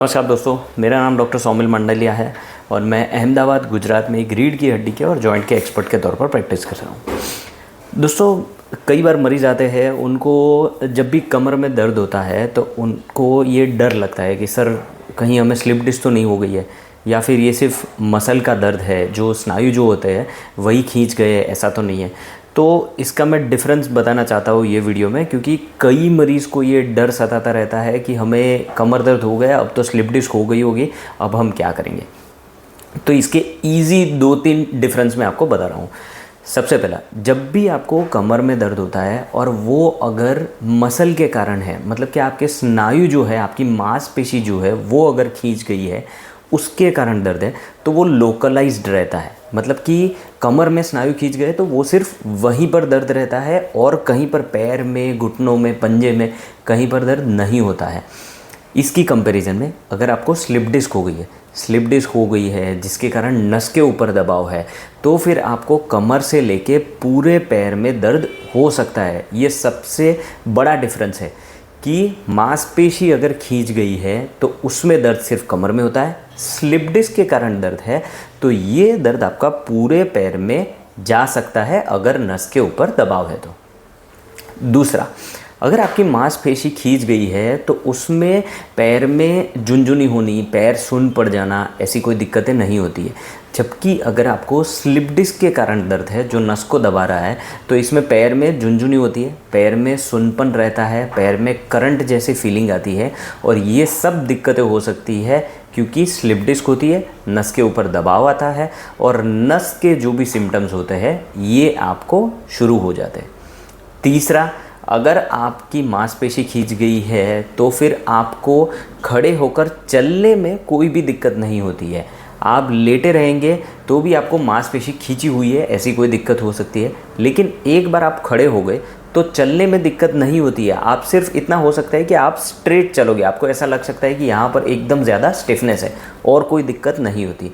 नमस्कार दोस्तों, मेरा नाम डॉक्टर सौमिल मंडलिया है और मैं अहमदाबाद गुजरात में एक रीढ़ की हड्डी के और जॉइंट के एक्सपर्ट के तौर पर प्रैक्टिस कर रहा हूँ। दोस्तों, कई बार मरीज़ आते हैं, उनको जब भी कमर में दर्द होता है तो उनको ये डर लगता है कि सर कहीं हमें स्लिप डिस्क तो नहीं हो गई है, या फिर ये सिर्फ मसल का दर्द है, जो स्नायु जो होते हैं वही खींच गए, ऐसा तो नहीं है। तो इसका मैं डिफरेंस बताना चाहता हूँ ये वीडियो में, क्योंकि कई मरीज़ को ये डर सताता रहता है कि हमें कमर दर्द हो गया, अब तो स्लिप डिस्क हो गई होगी, अब हम क्या करेंगे। तो इसके इजी 2-3 डिफरेंस मैं आपको बता रहा हूँ। सबसे पहला, जब भी आपको कमर में दर्द होता है और वो अगर मसल के कारण है, मतलब कि आपके स्नायु जो है, आपकी मांसपेशी जो है वो अगर खींच गई है, उसके कारण दर्द है, तो वो लोकलाइज्ड रहता है। मतलब कि कमर में स्नायु खींच गए तो वो सिर्फ वहीं पर दर्द रहता है और कहीं पर पैर में, घुटनों में, पंजे में कहीं पर दर्द नहीं होता है। इसकी कंपैरिजन में अगर आपको स्लिप डिस्क हो गई है जिसके कारण नस के ऊपर दबाव है, तो फिर आपको कमर से लेके पूरे पैर में दर्द हो सकता है। ये सबसे बड़ा डिफरेंस है कि मांसपेशी अगर खींच गई है तो उसमें दर्द सिर्फ कमर में होता है, स्लिप डिस्क के कारण दर्द है तो ये दर्द आपका पूरे पैर में जा सकता है अगर नस के ऊपर दबाव है तो। दूसरा, अगर आपकी मांसपेशी खींच गई है तो उसमें पैर में झुनझुनी होनी, पैर सुन्न पड़ जाना, ऐसी कोई दिक्कतें नहीं होती है। जबकि अगर आपको स्लिप डिस्क के कारण दर्द है जो नस को दबा रहा है, तो इसमें पैर में झुनझुनी होती है, पैर में सुन्नपन रहता है, पैर में करंट जैसी फीलिंग आती है, और ये सब दिक्कतें हो सकती है क्योंकि स्लिप डिस्क होती है, नस के ऊपर दबाव आता है और नस के जो भी सिम्टम्स होते हैं ये आपको शुरू हो जाते हैं। तीसरा, अगर आपकी मांसपेशी खींच गई है तो फिर आपको खड़े होकर चलने में कोई भी दिक्कत नहीं होती है। आप लेटे रहेंगे तो भी आपको मांसपेशी खींची हुई है, ऐसी कोई दिक्कत हो सकती है। लेकिन एक बार आप खड़े हो गए तो चलने में दिक्कत नहीं होती है। आप सिर्फ इतना हो सकता है कि आप स्ट्रेट चलोगे, आपको ऐसा लग सकता है कि यहाँ पर एकदम ज़्यादा स्टिफनेस है और कोई दिक्कत नहीं होती।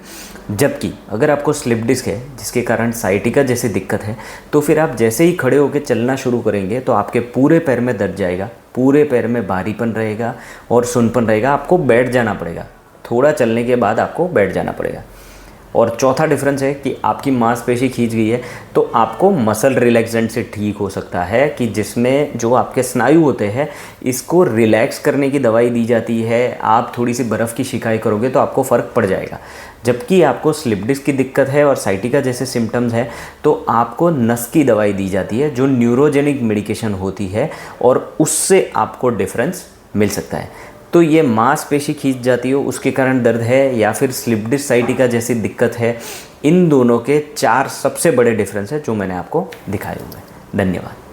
जबकि अगर आपको स्लिप डिस्क है जिसके कारण साइटिका जैसी दिक्कत है, तो फिर आप जैसे ही खड़े होकर चलना शुरू करेंगे तो आपके पूरे पैर में दर्द जाएगा, पूरे पैर में भारीपन रहेगा और सुनपन रहेगा, आपको बैठ जाना पड़ेगा, थोड़ा चलने के बाद आपको बैठ जाना पड़ेगा। और चौथा डिफरेंस है कि आपकी मांसपेशी खींच गई है तो आपको मसल रिलैक्सेंट से ठीक हो सकता है, कि जिसमें जो आपके स्नायु होते हैं इसको रिलैक्स करने की दवाई दी जाती है। आप थोड़ी सी बर्फ़ की शिकाई करोगे तो आपको फ़र्क पड़ जाएगा। जबकि आपको स्लिप डिस्क की दिक्कत है और साइटिका जैसे सिम्टम्स है तो आपको नस की दवाई दी जाती है जो न्यूरोजेनिक मेडिकेशन होती है, और उससे आपको डिफरेंस मिल सकता है। तो ये मांसपेशी खींच जाती हो उसके कारण दर्द है या फिर स्लिप डिस्क साइटिका जैसी दिक्कत है, इन दोनों के 4 सबसे बड़े डिफरेंस है जो मैंने आपको दिखाए हुए हैं। धन्यवाद।